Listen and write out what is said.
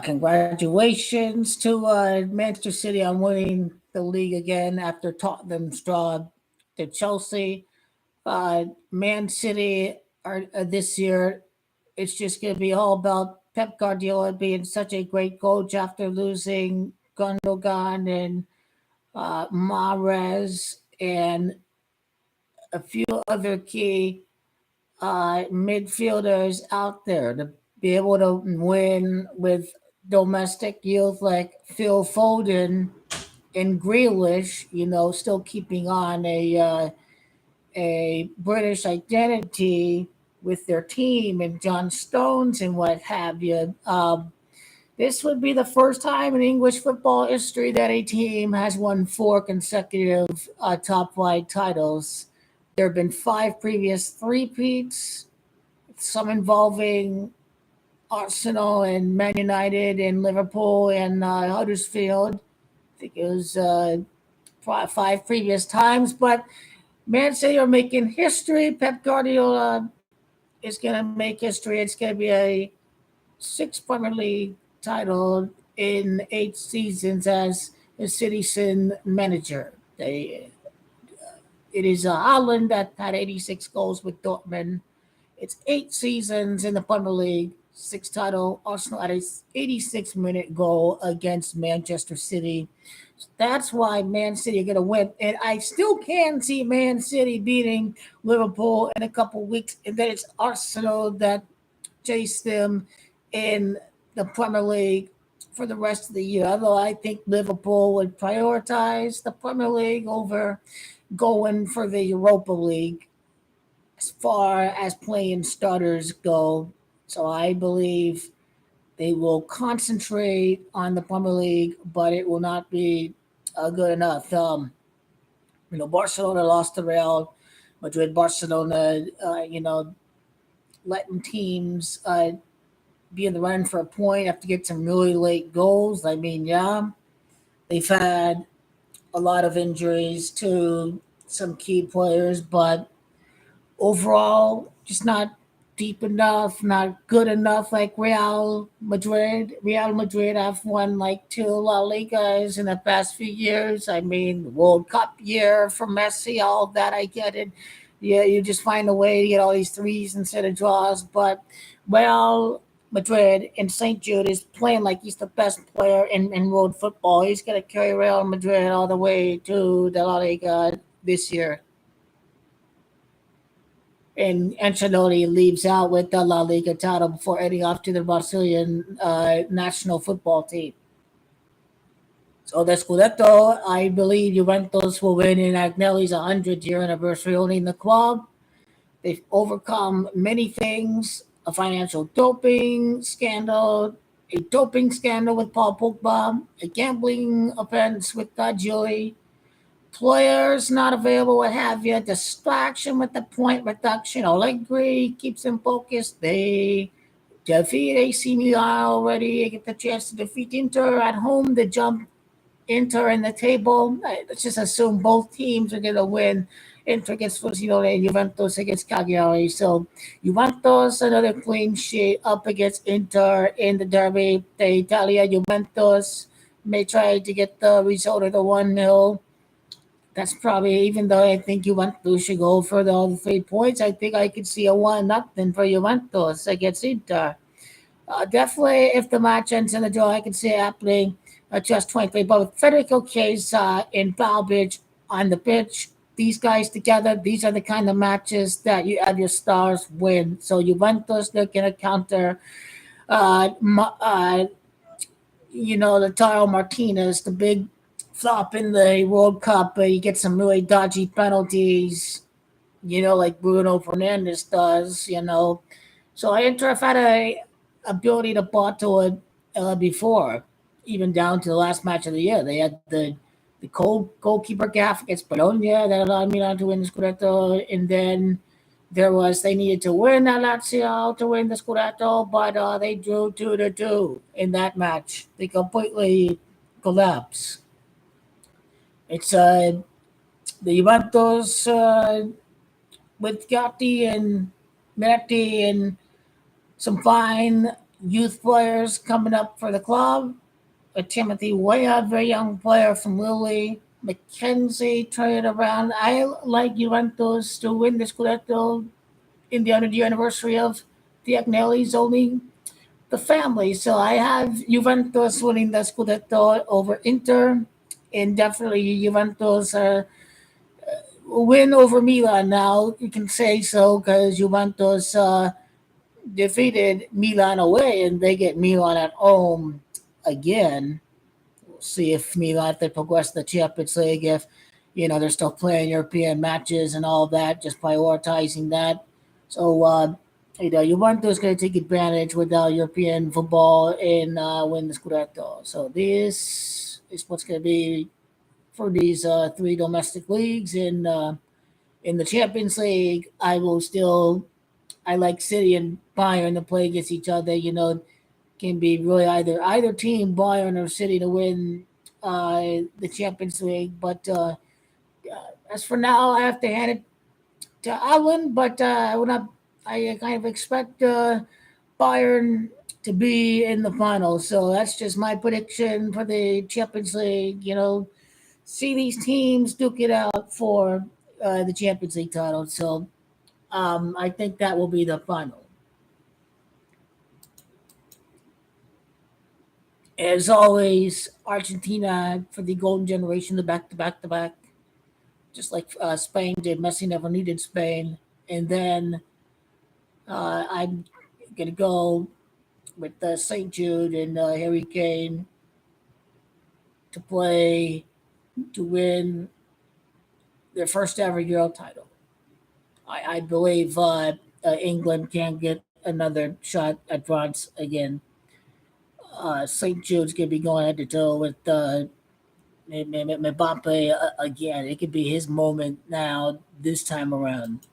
Congratulations to Manchester City on winning the league again after Tottenham's draw to Chelsea. Man City are this year. It's just going to be all about Pep Guardiola being such a great coach after losing Gundogan and Mahrez and a few other key midfielders out there to be able to win with domestic youth like Phil Foden and Grealish, still keeping on a British identity with their team and John Stones and what have you. This would be the first time in English football history that a team has won four consecutive top flight titles. There have been five previous three-peats, some involving Arsenal and Man United and Liverpool and Huddersfield. I think it was five previous times, but Man City are making history. Pep Guardiola is going to make history. It's going to be a sixth Premier League title in 8 seasons as a citizen manager. It is Holland that had 86 goals with Dortmund. It's 8 seasons in the Premier League, six title. Arsenal had a 86-minute goal against Manchester City. That's why Man City are going to win. And I still can see Man City beating Liverpool in a couple weeks. And then it's Arsenal that chase them in the Premier League for the rest of the year. Although I think Liverpool would prioritize the Premier League over going for the Europa League as far as playing starters go. So I believe they will concentrate on the Premier League, but it will not be good enough. Barcelona lost to Real Madrid. Barcelona, letting teams be in the run for a point, have to get some really late goals. I mean, yeah, they've had a lot of injuries to some key players, but overall, just not deep enough, not good enough like Real Madrid. Real Madrid have won like two La Ligas in the past few years. I mean, World Cup year for Messi, all that, I get it. Yeah, you just find a way to get all these threes instead of draws. But Real Madrid and St. Jude is playing like he's the best player in world football. He's going to carry Real Madrid all the way to the La Liga this year. And Ancelotti leaves out with the La Liga title before heading off to the Brazilian national football team. So the Scudetto, I believe Juventus will win in Agnelli's 100-year anniversary owning the club. They've overcome many things, a financial doping scandal, a doping scandal with Paul Pogba, a gambling offense with Julie, players not available, what have you, distraction with the point reduction. Allegri keeps them focused. They defeat AC Milan already. They get the chance to defeat Inter at home. They jump Inter in the table. Let's just assume both teams are going to win. Inter against Frosinone and Juventus against Cagliari. So Juventus, another clean sheet up against Inter in the derby. The Italia Juventus may try to get the result of the 1-0. That's probably, even though I think Juventus should go for all the 3 points, I think I could see a 1-0 for Juventus against Inter. Definitely, if the match ends in a draw, I can see it happening at just 23. But with Federico Chiesa and Balbridge on the pitch, these guys together, these are the kind of matches that you have your stars win. So Juventus, they're going to counter, Lautaro Martinez, the big flop in the World Cup. You get some really dodgy penalties, like Bruno Fernandes does, So Inter have had a ability to bottle it before, even down to the last match of the year. They had the goalkeeper gaff against Bologna that allowed Milan to win the Scudetto, and then they needed to win at Lazio to win the Scudetto, but they drew 2-2 in that match. They completely collapsed. It's the Juventus with Gatti and Metti and some fine youth players coming up for the club. Timothy Weah, very young player from Lille. Mackenzie turned it around. I like Juventus to win the Scudetto in the 100-year anniversary of the Agnelli's only the family. So I have Juventus winning the Scudetto over Inter, and definitely Juventus win over Milan. Now you can say so because Juventus defeated Milan away, and they get Milan at home again. We'll see if Milan, if they progress the Champions League, if they're still playing European matches and all that, just prioritizing that. So Juventus is going to take advantage with European football and win the Scudetto. So this is what's going to be for these three domestic leagues. In the Champions League, I like City and Bayern to play against each other. Can be really either team, Bayern or City, to win the Champions League. But as for now, I have to hand it to Alan. But I would not. I kind of expect Bayern to be in the final. So that's just my prediction for the Champions League. See these teams duke it out for the Champions League title. So I think that will be the final. As always, Argentina for the golden generation, the back to back to back, just like Spain did. Messi never needed Spain. And then I'm going to go with St. Jude and Harry Kane to play to win their first ever Euro title. I believe England can get another shot at France again. St. Jude's going to be going head to toe with Mbappe again. It could be his moment now this time around.